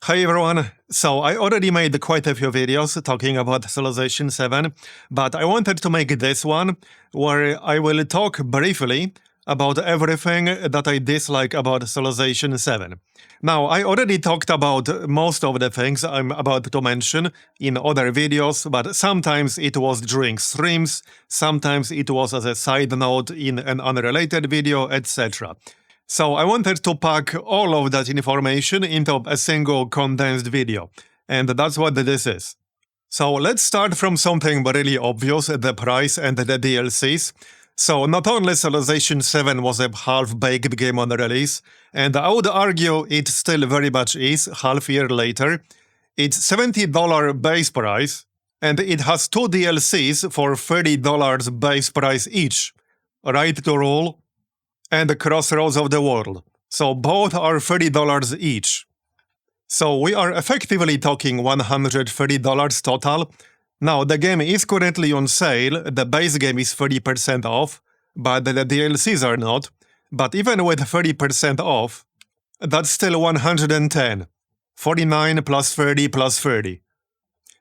Hi everyone, so I already made quite a few videos talking about Civilization 7, but I wanted to make this one where I will talk briefly about everything that I dislike about Civilization 7. Now, I already talked about most of the things I'm about to mention in other videos, but sometimes it was during streams, sometimes it was as a side note in an unrelated video, etc. So I wanted to pack all of that information into a single condensed video, and that's what this is. So let's start from something really obvious, the price and the DLCs. So not only Civilization 7 was a half-baked game on release, and I would argue it still very much is, half year later. It's $70 base price, and it has two DLCs for $30 base price each. Right to Rule and Crossroads of the World. So both are $30 each. So we are effectively talking $130 total. Now the game is currently on sale, the base game is 30% off, but the DLCs are not. But even with 30% off, that's still $110. 49 plus 30 plus 30.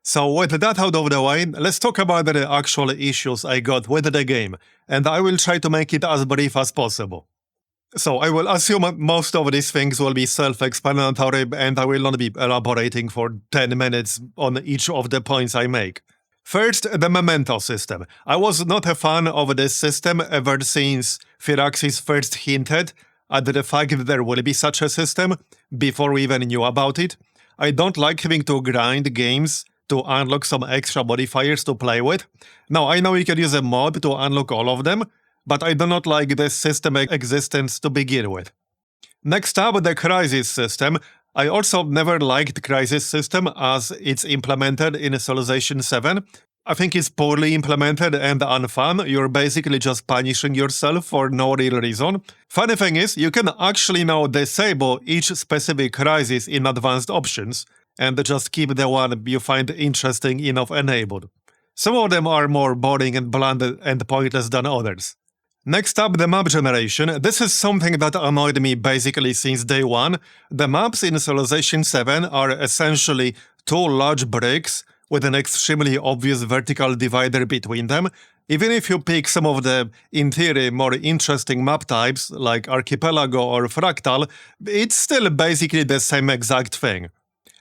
So with that out of the way, let's talk about the actual issues I got with the game, and I will try to make it as brief as possible. So I will assume most of these things will be self-explanatory, and I will not be elaborating for 10 minutes on each of the points I make. First, the momento system. I was not a fan of this system ever since Firaxis first hinted at the fact that there will be such a system before we even knew about it. I don't like having to grind games to unlock some extra modifiers to play with. Now, I know you can use a mod to unlock all of them, but I do not like this system existence to begin with. Next up, the crisis system. I also never liked crisis system as it's implemented in Civilization 7. I think it's poorly implemented and unfun. You're basically just punishing yourself for no real reason. Funny thing is, you can actually now disable each specific crisis in advanced options, and just keep the one you find interesting enough enabled. Some of them are more boring and bland and pointless than others. Next up, the map generation. This is something that annoyed me basically since day one. The maps in Civilization 7 are essentially two large bricks with an extremely obvious vertical divider between them. Even if you pick some of the, in theory, more interesting map types like Archipelago or Fractal, it's still basically the same exact thing.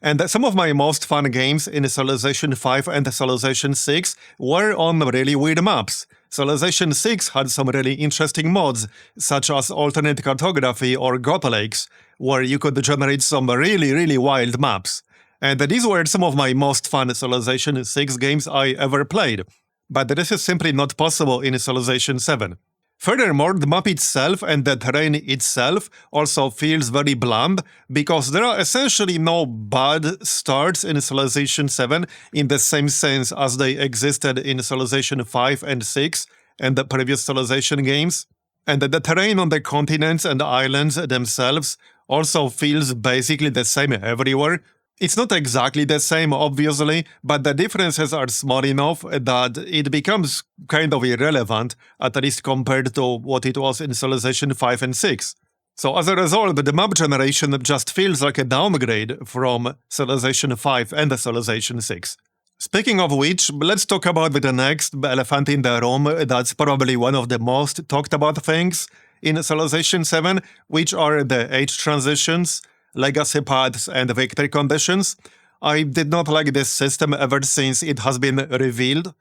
And some of my most fun games in Civilization 5 and Civilization 6 were on really weird maps. Civilization 6 had some really interesting mods, such as alternate cartography or God Lakes, where you could generate some really wild maps. And these were some of my most fun Civilization 6 games I ever played. But this is simply not possible in Civilization 7. Furthermore, the map itself and the terrain itself also feels very bland, because there are essentially no bad starts in Civilization 7 in the same sense as they existed in Civilization 5 and 6 and the previous Civilization games. And the terrain on the continents and islands themselves also feels basically the same everywhere. It's not exactly the same, obviously, but the differences are small enough that it becomes kind of irrelevant, at least compared to what it was in Civilization 5 and 6. So as a result, the map generation just feels like a downgrade from Civilization 5 and Civilization 6. Speaking of which, let's talk about the next elephant in the room that's probably one of the most talked about things in Civilization 7, which are the age transitions, legacy paths, and victory conditions. I did not like this system ever since it has been revealed.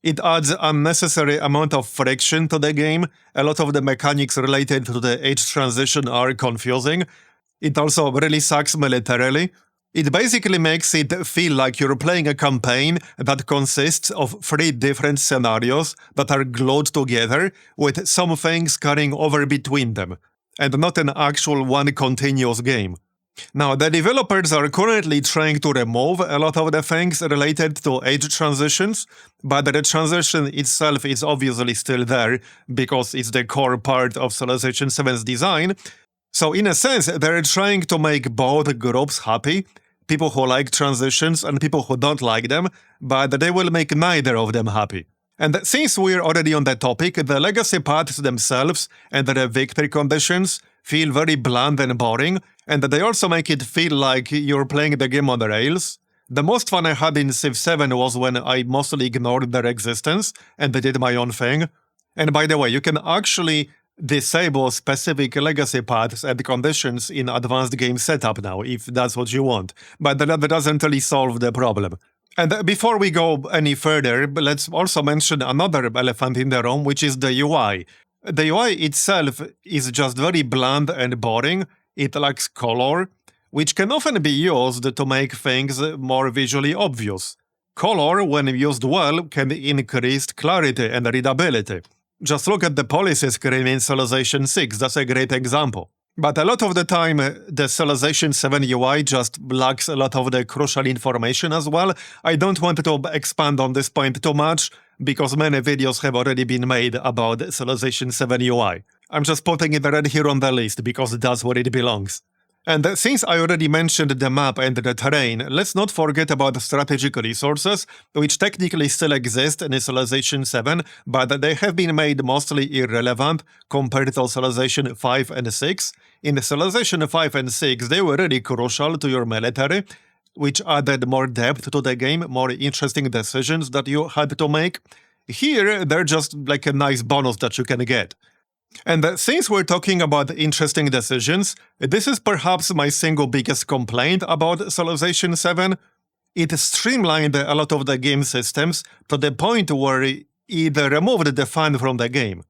It adds unnecessary amount of friction to the game. A lot of the mechanics related to the age transition are confusing. It also really sucks militarily. It basically makes it feel like you're playing a campaign that consists of 3 different scenarios that are glued together, with some things carrying over between them, and not an actual one continuous game. Now, the developers are currently trying to remove a lot of the things related to age transitions, but the transition itself is obviously still there, because it's the core part of Civilization 7's design. So in a sense, they're trying to make both groups happy, people who like transitions and people who don't like them, but they will make neither of them happy. And since we're already on that topic, the legacy paths themselves and the victory conditions feel very bland and boring. And they also make it feel like you're playing the game on the rails. The most fun I had in Civ 7 was when I mostly ignored their existence and did my own thing. And by the way, you can actually disable specific legacy paths and conditions in advanced game setup now, if that's what you want. But that doesn't really solve the problem. And before we go any further, let's also mention another elephant in the room, which is the UI. The UI itself is just very bland and boring. It lacks color, which can often be used to make things more visually obvious. Color, when used well, can increase clarity and readability. Just look at the policy screen in Civilization 6, that's a great example. But a lot of the time, the Civilization 7 UI just lacks a lot of the crucial information as well. I don't want to expand on this point too much, because many videos have already been made about Civilization 7 UI. I'm just putting it right here on the list, because that's where it belongs. And since I already mentioned the map and the terrain, let's not forget about strategic resources, which technically still exist in Civilization 7, but they have been made mostly irrelevant compared to Civilization 5 and 6. In Civilization 5 and 6, they were really crucial to your military, which added more depth to the game, more interesting decisions that you had to make. Here, they're just like a nice bonus that you can get. And since we're talking about interesting decisions, this is perhaps my single biggest complaint about Civilization 7. It streamlined a lot of the game systems to the point where it removed the fun from the game.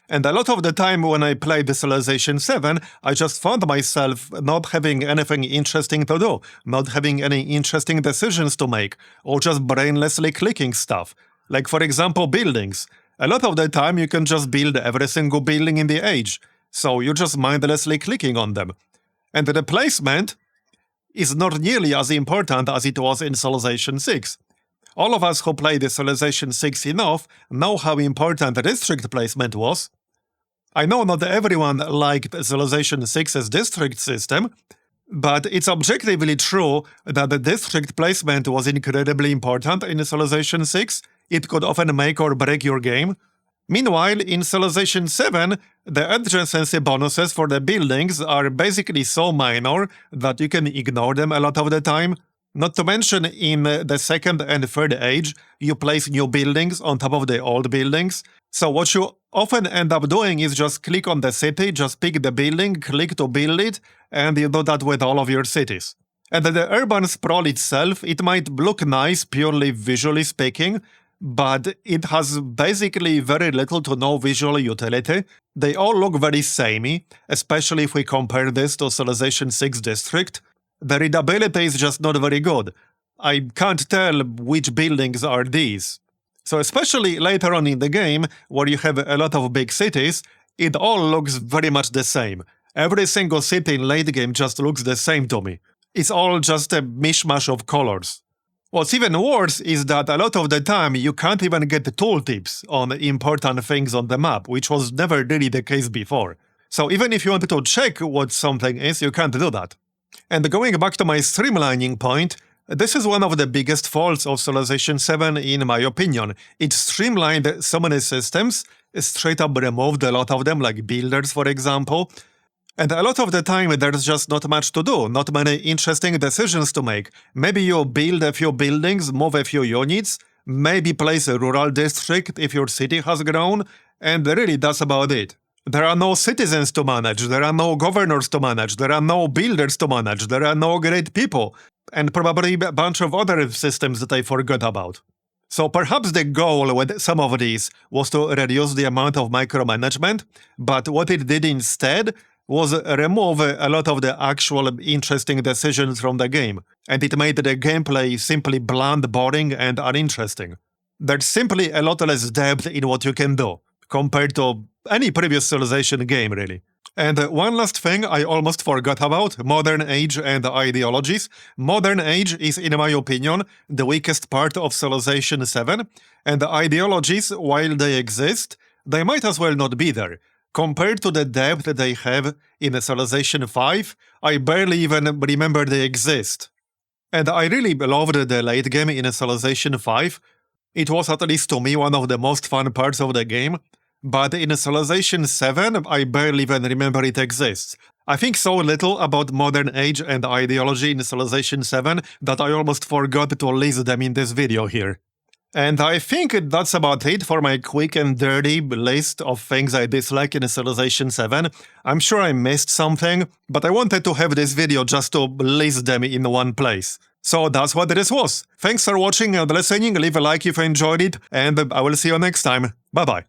And a lot of the time when I played Civilization 7, I just found myself not having anything interesting to do, not having any interesting decisions to make, or just brainlessly clicking stuff. Like, for example, buildings. A lot of the time you can just build every single building in the age, so you're just mindlessly clicking on them. And the placement is not nearly as important as it was in Civilization 6. All of us who played Civilization 6 enough know how important district placement was. I know not everyone liked Civilization 6's district system, but it's objectively true that the district placement was incredibly important in Civilization 6. It could often make or break your game. Meanwhile, in Civilization 7, the adjacency bonuses for the buildings are basically so minor that you can ignore them a lot of the time. Not to mention, in the second and third age, you place new buildings on top of the old buildings. So what you often end up doing is just click on the city, just pick the building, click to build it, and you do that with all of your cities. And the urban sprawl itself, it might look nice purely visually speaking, but it has basically very little to no visual utility. They all look very samey, especially if we compare this to Civilization 6 District. The readability is just not very good. I can't tell which buildings are these. So especially later on in the game, where you have a lot of big cities, it all looks very much the same. Every single city in late game just looks the same to me. It's all just a mishmash of colors. What's even worse is that a lot of the time you can't even get tooltips on important things on the map, which was never really the case before. So even if you wanted to check what something is, you can't do that. And going back to my streamlining point, this is one of the biggest faults of Civilization 7 in my opinion. It streamlined so many systems, straight up removed a lot of them, like builders for example. And a lot of the time there's just not much to do, not many interesting decisions to make. Maybe you build a few buildings, move a few units, maybe place a rural district if your city has grown, and really that's about it. There are no citizens to manage, there are no governors to manage, there are no builders to manage, there are no great people, and probably a bunch of other systems that I forgot about. So perhaps the goal with some of these was to reduce the amount of micromanagement, but what it did instead was remove a lot of the actual interesting decisions from the game, and it made the gameplay simply bland, boring, and uninteresting. There's simply a lot less depth in what you can do, compared to any previous Civilization game, really. And one last thing I almost forgot about, Modern Age and ideologies. Modern Age is, in my opinion, the weakest part of Civilization 7, and the ideologies, while they exist, they might as well not be there. Compared to the depth they have in Civilization 5, I barely even remember they exist. And I really loved the late game in Civilization 5. It was, at least to me, one of the most fun parts of the game. but in Civilization 7, I barely even remember it exists. I think so little about modern age and ideology in Civilization 7 that I almost forgot to list them in this video here. And I think that's about it for my quick and dirty list of things I dislike in Civilization 7. I'm sure I missed something, but I wanted to have this video just to list them in one place. So that's what this was. Thanks for watching and listening, leave a like if you enjoyed it, and I will see you next time. Bye bye.